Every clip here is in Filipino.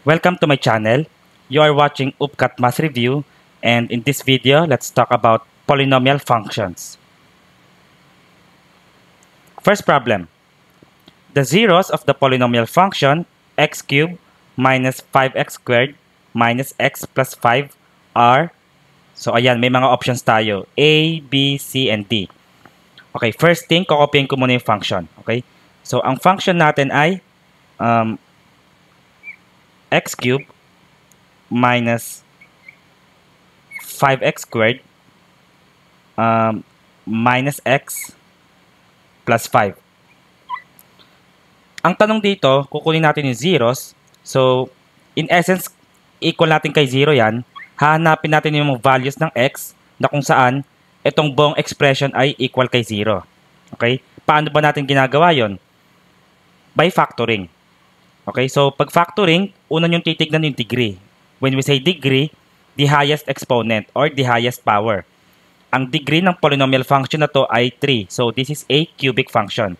Welcome to my channel. You are watching Upcat Math Review, and in this video, let's talk about polynomial functions. First problem. The zeros of the polynomial function x cubed minus 5x squared minus x plus 5 are, so ayan, may mga options tayo, A, B, C, and D. Okay, first thing, kokopyahin ko muna yung function. Okay, so ang function natin ay x cubed minus 5x squared minus x plus 5. Ang tanong dito, kukunin natin yung zeros. So, in essence, equal natin kay 0 yan. Hahanapin natin yung values ng x na kung saan itong buong expression ay equal kay 0. Okay? Paano ba natin ginagawa yon? By factoring. Okay? So, pag factoring, una yung titignan yung degree. When we say degree, the highest exponent or the highest power. Ang degree ng polynomial function na to ay 3. So, this is a cubic function.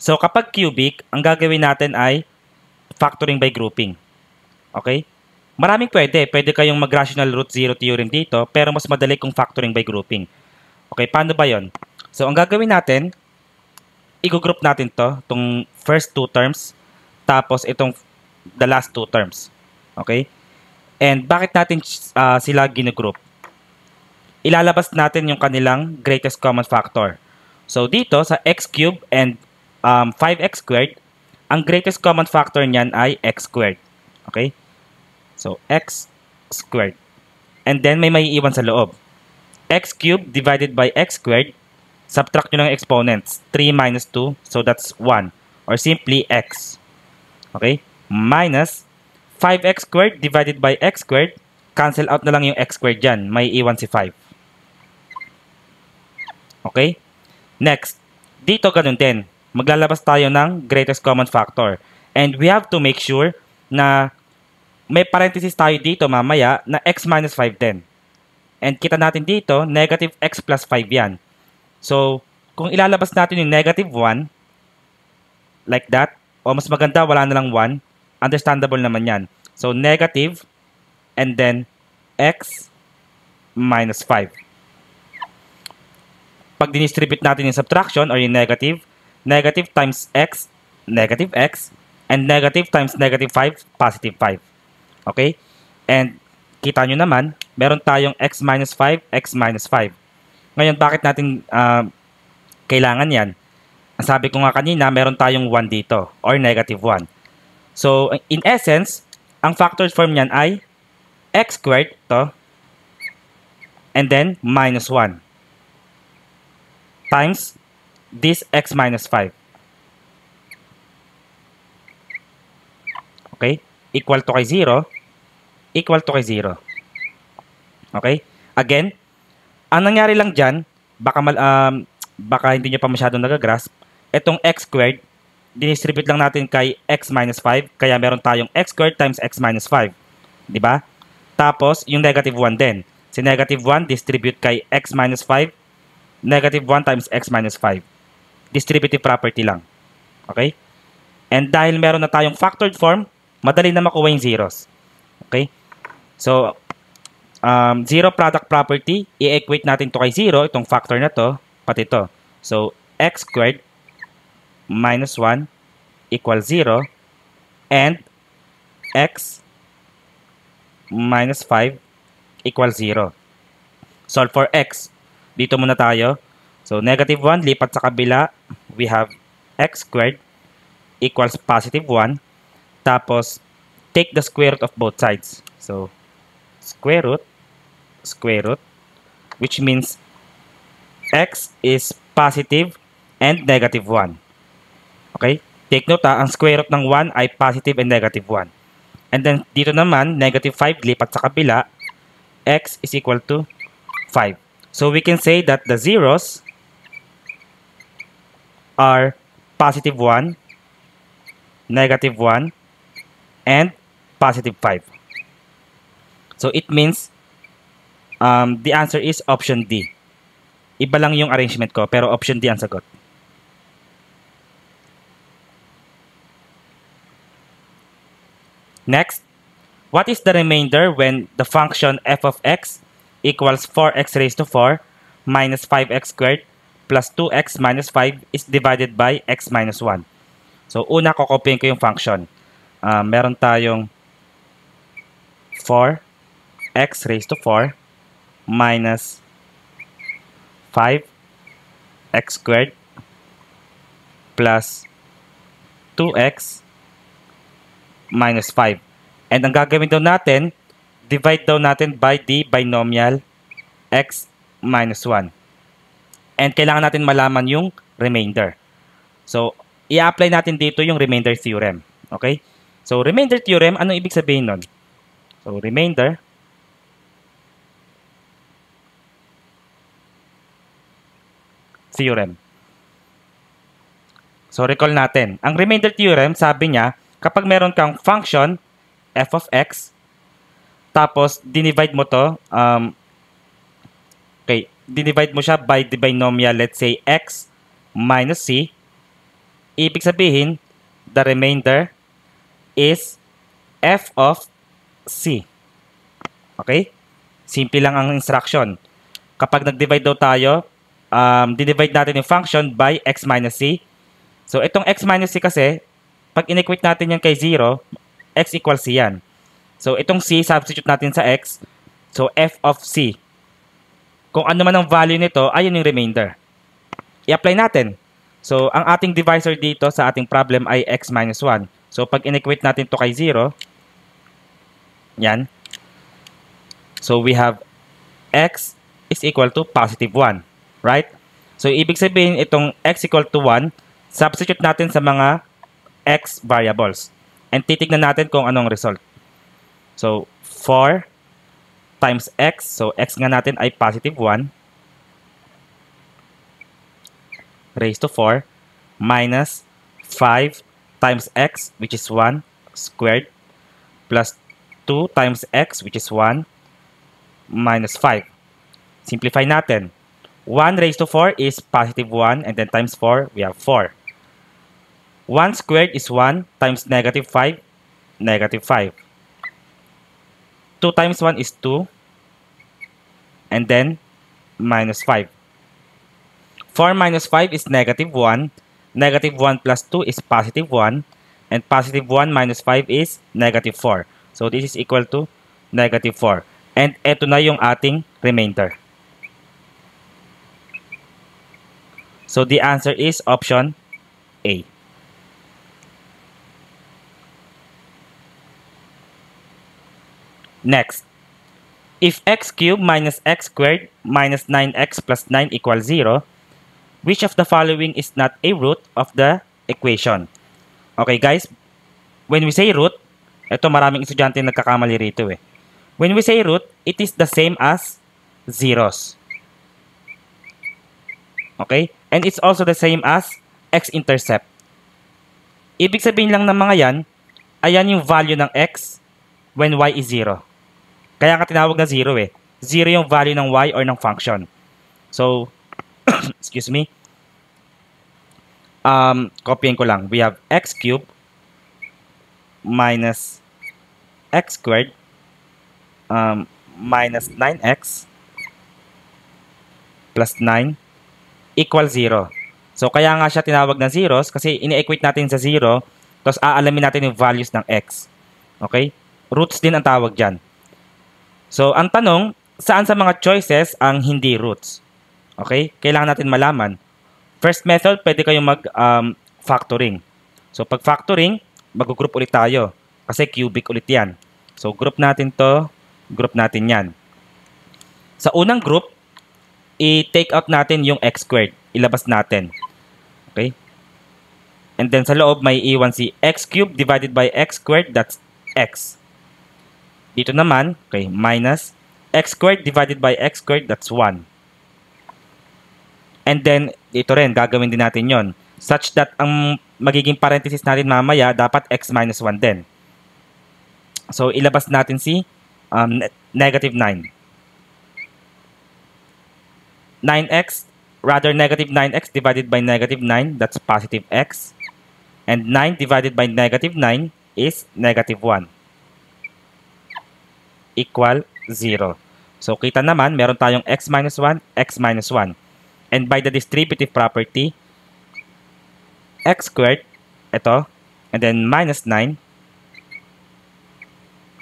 So, kapag cubic, ang gagawin natin ay factoring by grouping. Okay? Maraming pwede. Pwede kayong mag-rational root zero theorem dito, pero mas madali kung factoring by grouping. Okay, paano ba yon? So, ang gagawin natin, i-group natin to, itong first two terms, tapos itong the last two terms. Okay? And bakit natin sila ginugroup? Ilalabas natin yung kanilang greatest common factor. So, dito sa x cubed and 5x squared, ang greatest common factor niyan ay x squared. Okay? So, x squared. And then, may maiiwan sa loob. X cubed divided by x squared, subtract nyo ng exponents. 3 minus 2, so that's 1. Or simply x. Okay? Minus 5x squared divided by x squared, cancel out na lang yung x squared dyan. May iwan si 5. Okay? Next, dito ganun din. Maglalabas tayo ng greatest common factor. And we have to make sure na may parenthesis tayo dito mamaya na x minus 5 din. And kita natin dito, negative x plus 5 yan. So, kung ilalabas natin yung negative 1, like that, o mas maganda, wala na lang 1, understandable naman yan. So, negative, and then x minus 5. Pag dinistribute natin yung subtraction or yung negative times x, negative x, and negative times negative 5, positive 5. Okay? And kita nyo naman, meron tayong x minus 5, x minus 5. Ngayon, bakit natin kailangan yan? Ang sabi ko nga kanina, meron tayong 1 dito, or negative 1. So, in essence, ang factored form niyan ay x squared, to, and then minus 1, times this x minus 5. Okay? Equal to kay 0. Equal to kay 0. Okay? Again, ang nangyari lang dyan, baka hindi nyo pa masyadong nagagrasp, itong x squared, dinistribute lang natin kay x minus 5, kaya meron tayong x squared times x minus 5. Diba? Tapos, yung negative 1 din. Si negative 1, distribute kay x minus 5, negative 1 times x minus 5. Distributive property lang. Okay? And dahil meron na tayong factored form, madali na makuha yung zeros. Okay? So, zero product property, i-equate natin to kay 0, itong factor na to, pati to. So, x squared minus 1 equals 0, and x minus 5 equals 0. Solve for x. Dito muna tayo. So, negative 1, lipat sa kabila, we have x squared equals positive 1. Tapos, take the square root of both sides. So, square root, which means x is positive and negative 1. Okay? Take note ang square root ng 1 ay positive and negative 1. And then, dito naman, negative 5, lipat sa kabila, x is equal to 5. So, we can say that the zeros are positive 1, negative 1, and positive 5. So, it means the answer is option D. Iba lang yung arrangement ko, pero option D ang sagot. Next, what is the remainder when the function f of x equals 4x raised to 4 minus 5x squared plus 2x minus 5 is divided by x minus 1? So, una, kokopyahin ko yung function. Meron tayong 4x raised to 4 minus 5x squared plus 2x minus 5. And ang gagawin daw natin, divide daw natin by the binomial x minus 1. And kailangan natin malaman yung remainder. So, i-apply natin dito yung remainder theorem. Okay? So, remainder theorem, anong ibig sabihin nun? So, remainder theorem. So, recall natin. Ang remainder theorem, sabi niya, kapag meron kang function f of x, tapos dinivide mo to, dinivide mo siya by the binomial, let's say, x minus c, ibig sabihin, the remainder is f of c. Okay? Simple lang ang instruction. Kapag nag-divide daw tayo, dinivide natin yung function by x minus c. So, itong x minus c kasi, pag inequate natin yan kay 0, x equals c yan. So, itong c, substitute natin sa x. So, f of c. Kung ano man ang value nito, ayun yung remainder. I-apply natin. So, ang ating divisor dito sa ating problem ay x minus 1. So, pag inequate natin to kay 0, yan. So, we have x is equal to positive 1. Right? So, ibig sabihin, itong x equal to 1, substitute natin sa mga x variables. And titignan natin kung anong result. So, 4 times x. So, x nga natin ay positive 1 raised to 4 minus 5 times x, which is 1 squared, plus 2 times x, which is 1 minus 5. Simplify natin. 1 raised to 4 is positive 1, and then times 4, we have 4. 1 squared is 1 times negative 5, negative 5. 2 times 1 is 2, and then minus 5. 4 minus 5 is negative 1. Negative 1 plus 2 is positive 1. And positive 1 minus 5 is negative 4. So this is equal to negative 4. And eto na yung ating remainder. So the answer is option A. Next, if x cubed minus x squared minus 9x plus 9 equals 0, which of the following is not a root of the equation? Okay guys, when we say root, ito maraming estudyante nagkakamali rito eh. When we say root, it is the same as zeros. Okay? And it's also the same as x-intercept. Ibig sabihin lang ng mga yan, ayan yung value ng x when y is 0. Kaya nga tinawag na 0 eh. 0 yung value ng y or ng function. So, excuse me. Copyin ko lang. We have x cubed minus x squared minus 9x plus 9 equals 0. So, kaya nga siya tinawag na zeros kasi ini-equate natin sa 0 tapos aalamin natin yung values ng x. Okay? Roots din ang tawag dyan. So, ang tanong, saan sa mga choices ang hindi roots? Okay? Kailangan natin malaman. First method, pwede kayong mag-factoring. So, pag factoring, mag-group ulit tayo. Kasi cubic ulit yan. So, group natin to, group natin yan. Sa unang group, i-take out natin yung x squared. Ilabas natin. Okay? And then sa loob, may iwan si x cubed divided by x squared, that's x. Dito naman, okay, minus x squared divided by x squared, that's 1. And then, ito rin, gagawin din natin yon such that ang magiging parenthesis natin mamaya, dapat x minus 1 din. So, ilabas natin si negative 9. 9x, rather negative 9x divided by negative 9, that's positive x. And 9 divided by negative 9 is negative 1. equal 0. So, kita naman, meron tayong x minus 1, x minus 1. And by the distributive property, x squared, ito, and then minus 9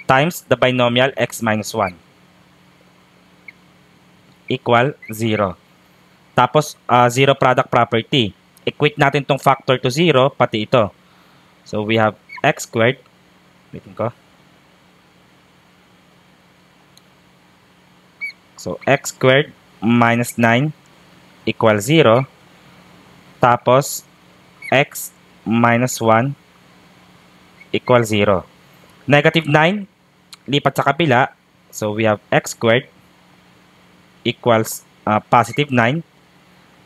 times the binomial x minus 1 equal 0. Tapos, zero product property. Equate natin tong factor to 0, pati ito. So, we have x squared. Waiting ko. So, x squared minus 9 equal 0. Tapos, x minus 1 equal 0. Negative 9, lipat sa kabila. So, we have x squared equals positive 9.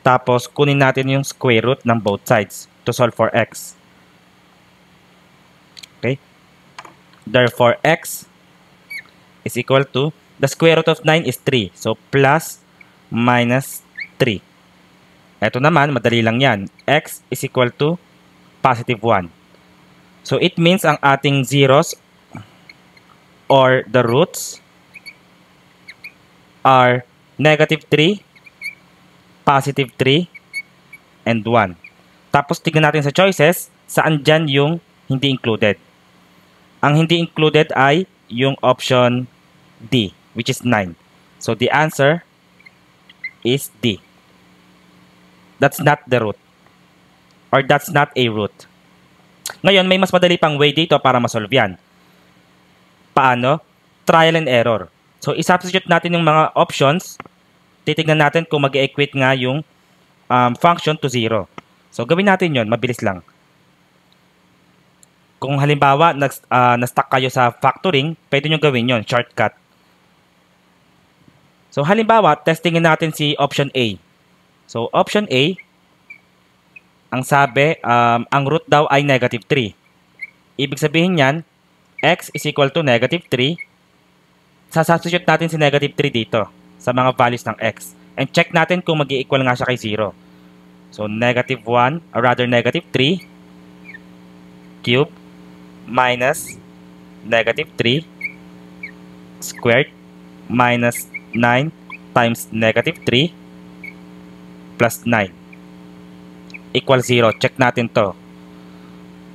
Tapos, kunin natin yung square root ng both sides to solve for x. Okay? Therefore, x is equal to, the square root of 9 is 3. So, plus minus 3. Ito naman, madali lang yan. X is equal to positive 1. So, it means ang ating zeros or the roots are negative 3, positive 3, and 1. Tapos, tignan natin sa choices, saan dyan yung hindi included. Ang hindi included ay yung option D, which is 9. So, the answer is D. That's not the root. Or that's not a root. Ngayon, may mas madali pang way dito para masolve yan. Paano? Trial and error. So, isubstitute natin yung mga options. Titignan natin kung mag-equate nga yung function to 0. So, gawin natin yon, mabilis lang. Kung halimbawa, na-stuck kayo sa factoring, pwede nyo gawin yon, shortcut. So, halimbawa, testingin natin si option A. So, option A, ang sabi, ang root daw ay negative 3. Ibig sabihin yan, x is equal to negative 3. Sasubstitute natin si negative 3 dito sa mga values ng x. And check natin kung mag-i-equal nga siya kay 0. So, negative 1, or rather negative 3 cube minus negative 3 squared minus 9 times negative 3 plus 9 equal 0. Check natin to.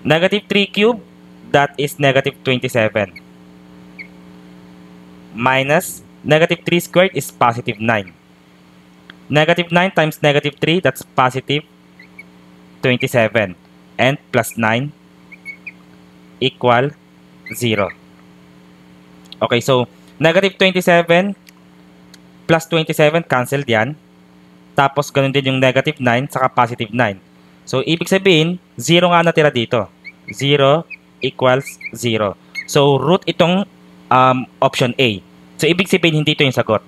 Negative 3 cube, that is negative 27. Minus negative 3 squared is positive 9. Negative 9 times negative 3, that's positive 27. And plus 9 equal 0. Okay, so negative 27 plus 27, cancelled yan. Tapos, ganun din yung negative 9 saka positive 9. So, ibig sabihin, 0 nga natira dito. 0 equals 0. So, root itong option A. So, ibig sabihin, hindi ito yung sagot.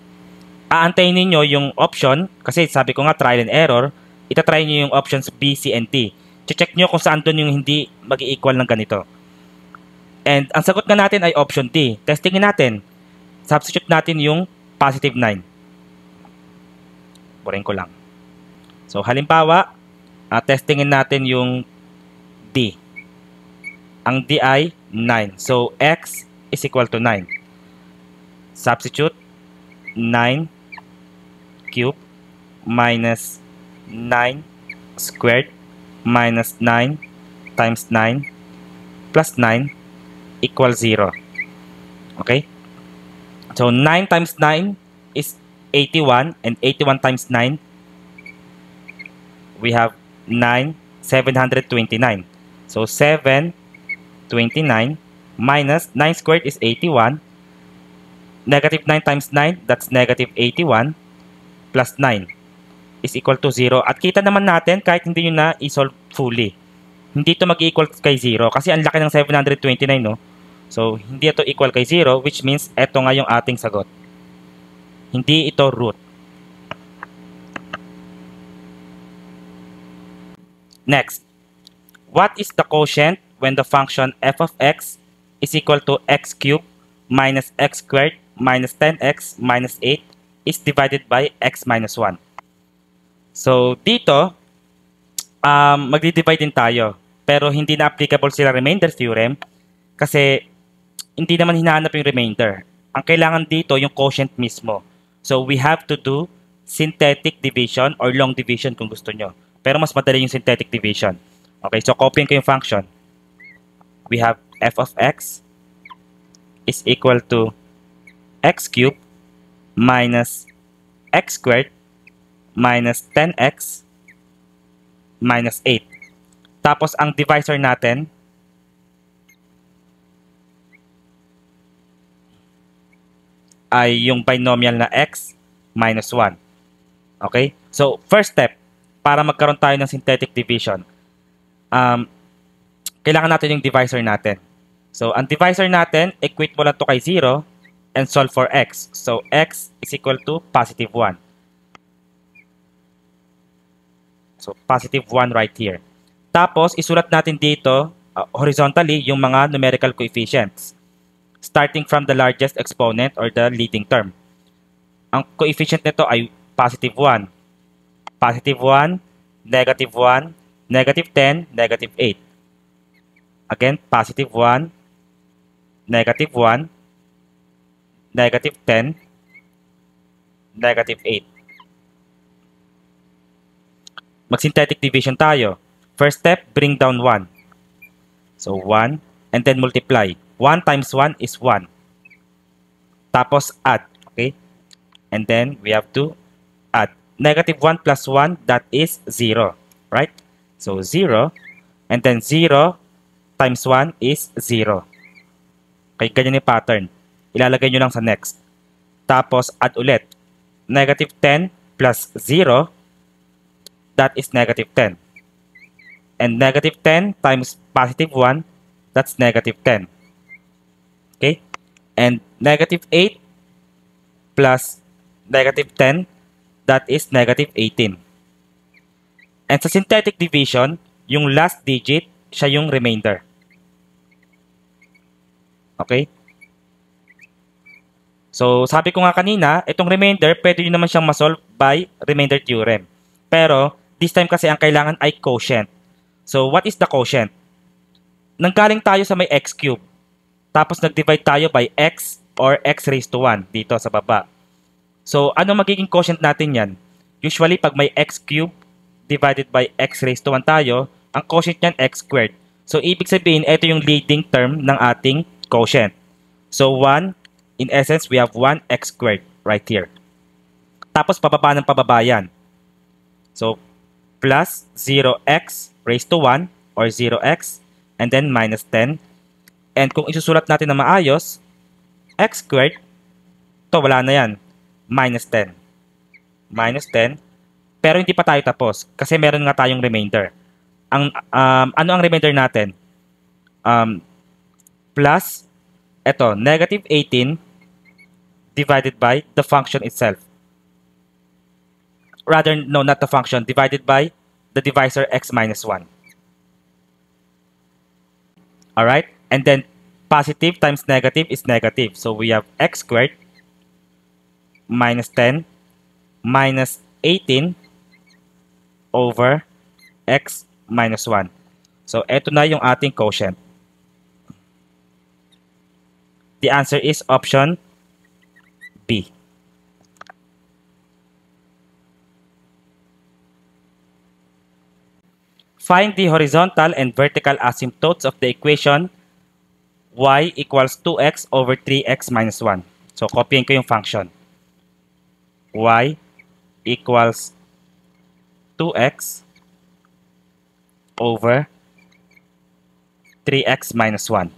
Aantayin ninyo yung option, kasi sabi ko nga, trial and error. Itatry nyo yung options B, C, and D. Check nyo kung saan doon yung hindi mag-i-equal ng ganito. And, ang sagot nga natin ay option D. Testingin natin. Substitute natin yung positive 9. Burin ko lang. So, halimbawa, testingin natin yung D. Ang D ay 9. So, x is equal to 9. Substitute 9 cube minus 9 squared minus 9 times 9 plus 9 equal 0. Okay? So, 9 times 9 is 81, and 81 times 9, we have 729. So, 729 minus 9 squared is 81. Negative 9 times 9, that's negative 81 plus 9 is equal to 0. At kita naman natin, kahit hindi nyo na i-solve fully, hindi ito mag-equal kay 0 kasi ang laki ng 729, no? So, hindi ito equal kay 0, which means ito nga yung ating sagot. Hindi ito root. Next, what is the quotient when the function f of x is equal to x cubed minus x squared minus 10x minus 8 is divided by x minus 1? So, dito, magdi-divide din tayo. Pero hindi na applicable sila remainder theorem kasi hindi naman hinahanap yung remainder. ang kailangan dito yung quotient mismo. So we have to do synthetic division or long division kung gusto nyo. Pero mas madali yung synthetic division. Okay, so copying ko yung function. We have f of x is equal to x cubed minus x squared minus 10x minus 8. Tapos ang divisor natin ay yung binomial na x minus 1. Okay? So, first step, para magkaroon tayo ng synthetic division, kailangan natin yung divisor natin. So, ang divisor natin, equate mo lang to kay 0 and solve for x. So, x is equal to positive 1. So, positive 1 right here. Tapos, isulat natin dito, horizontally, yung mga numerical coefficients. Starting from the largest exponent or the leading term. Ang coefficient nito ay positive 1, positive 1, negative 1, negative 10, negative 8. Again, positive 1, negative 1, negative 10, negative 8. Mag-synthetic division tayo. First step, bring down 1. So, 1, and then multiply. 1 times 1 is 1. Tapos add. Okay? And then we have to add. Negative 1 plus 1, that is 0. Right? So 0. And then 0 times 1 is 0. Okay, ganyan yung pattern. Ilalagay nyo lang sa next. Tapos add ulit. Negative 10 plus 0, that is negative 10. And negative 10 times positive 1, that's negative 10. Okay? And negative 8 plus negative 10, that is negative 18. And sa synthetic division, yung last digit, siya yung remainder. Okay? So, sabi ko nga kanina, itong remainder, pwede nyo naman siyang masolve by remainder theorem. Pero, this time kasi ang kailangan ay quotient. So, what is the quotient? Nanggaling tayo sa may x cube. Tapos nag-divide tayo by x or x raised to 1 dito sa baba. So, ano magiging quotient natin yan? Usually, pag may x cube divided by x raised to 1 tayo, ang quotient yan x squared. So, ibig sabihin, ito yung leading term ng ating quotient. So, 1, in essence, we have 1x squared right here. Tapos, pababa ng pababa yan. So, plus 0x raised to 1 or 0x and then minus 10. And kung isusulat natin na maayos, x squared, to wala na yan, minus 10. Minus 10, pero hindi pa tayo tapos kasi meron nga tayong remainder. Ano ang remainder natin? Plus, eto, negative 18 divided by the function itself. Rather, no, not the function, divided by the divisor x minus 1. Alright? And then, positive times negative is negative. So, we have x squared minus 10 minus 18 over x minus 1. So, eto na yung ating quotient. The answer is option B. Find the horizontal and vertical asymptotes of the equation y equals 2x over 3x minus 1. So, copying ko yung function. Y equals 2x over 3x minus 1.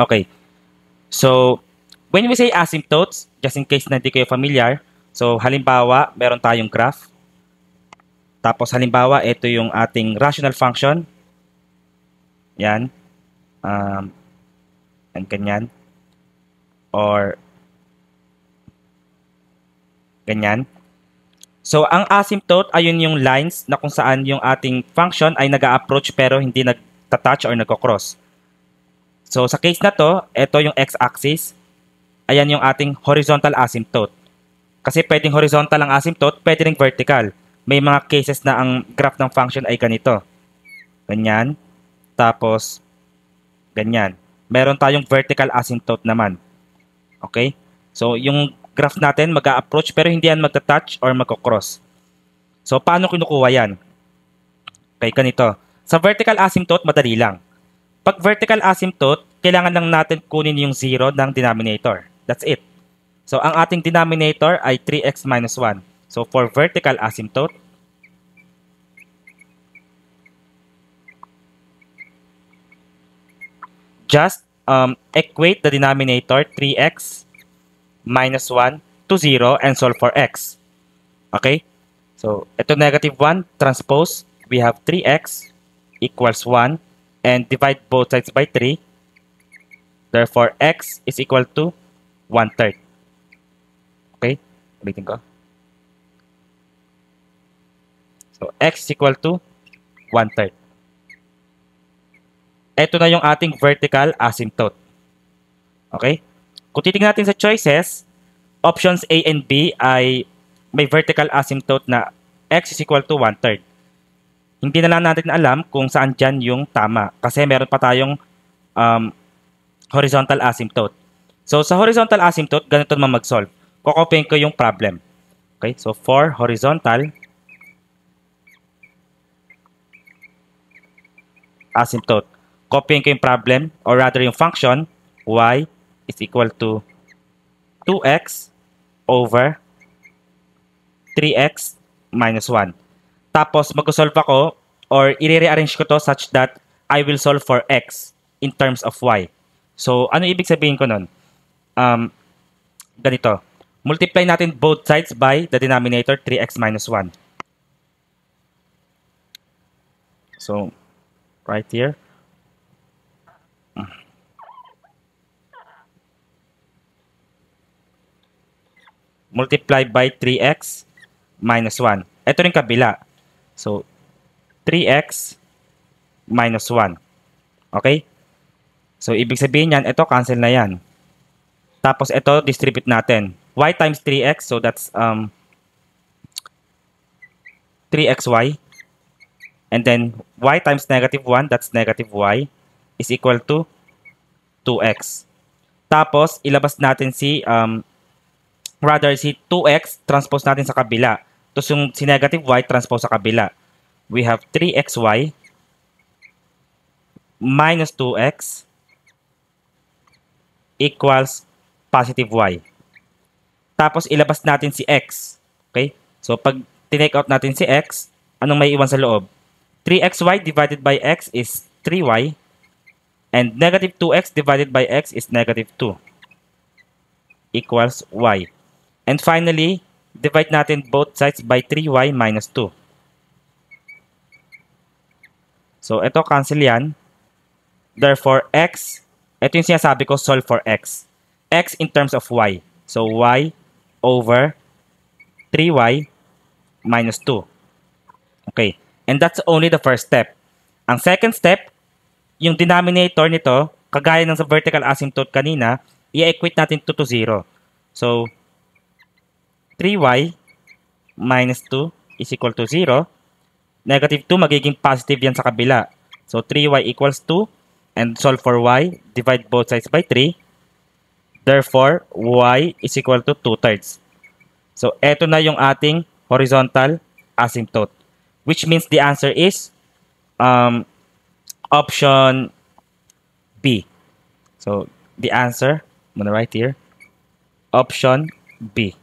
Okay. So, when we say asymptotes, just in case na hindi kayo familiar, so halimbawa, meron tayong graph. Tapos halimbawa, ito yung ating rational function. Yan. And ganyan. Or ganyan. So, ang asymptote, ayun yung lines na kung saan yung ating function ay nag-a-approach pero hindi nag-touch or nag-cross. So, sa case na to, ito yung x-axis. Ayan yung ating horizontal asymptote. Kasi pwedeng horizontal ang asymptote, pwede ring vertical. May mga cases na ang graph ng function ay ganito. Ganyan. Tapos, ganyan. Meron tayong vertical asymptote naman. Okay? So, yung graph natin mag-a-approach pero hindi yan magta-touch or magko-cross. So, paano kinukuha yan? Okay, ganito. Sa vertical asymptote, madali lang. Pag vertical asymptote, kailangan lang natin kunin yung 0 ng denominator. That's it. So, ang ating denominator ay 3x minus 1. So, for vertical asymptote, just equate the denominator 3x minus 1 to 0 and solve for x. Okay? So, ito negative 1, transpose, we have 3x equals 1 and divide both sides by 3. Therefore, x is equal to 1/3. Okay? Ulitin ko. So, x is equal to 1/3. Ito na yung ating vertical asymptote. Okay? Kung titingnan natin sa choices, options A and B ay may vertical asymptote na x is equal to 1/3. Hindi na lang natin alam kung saan dyan yung tama kasi meron pa tayong horizontal asymptote. So, sa horizontal asymptote, ganito naman mag-solve. Kokopyahin ko yung problem. Okay? So, for horizontal asymptote, copying ko yung problem or rather yung function y is equal to 2x over 3x minus 1. Tapos mag-solve ako or i-rearrange ko to such that I will solve for x in terms of y. So, ano ibig sabihin ko nun? Ganito. Multiply natin both sides by the denominator 3x minus 1. So, right here. Multiply by 3x minus 1. Ito rin kabila. So, 3x minus 1. Okay? So, ibig sabihin yan, ito cancel na yan. Tapos, ito distribute natin. Y times 3x, so that's 3xy. And then, y times negative 1, that's negative y, is equal to 2x. Tapos, ilabas natin si, si 2x, transpose natin sa kabila. Tapos yung si negative y, transpose sa kabila. We have 3xy minus 2x equals positive y. Tapos, ilabas natin si x. Okay? So, pag tinake out natin si x, anong may iwan sa loob? 3xy divided by x is 3y. And negative 2x divided by x is negative 2. Equals y. And finally, divide natin both sides by 3y minus 2. So, ito cancel yan. Therefore, x, ito yung sinasabi ko, solve for x. X in terms of y. So, y over 3y minus 2. Okay. And that's only the first step. Ang second step, yung denominator nito, kagaya ng sa vertical asymptote kanina, i-equate natin to 0. So, 3y minus 2 is equal to 0. Negative 2, magiging positive yan sa kabila. So, 3y equals 2. And solve for y, divide both sides by 3. Therefore, y is equal to 2/3. So, eto na yung ating horizontal asymptote. Which means the answer is option B. So, the answer, I'm gonna write here, option B.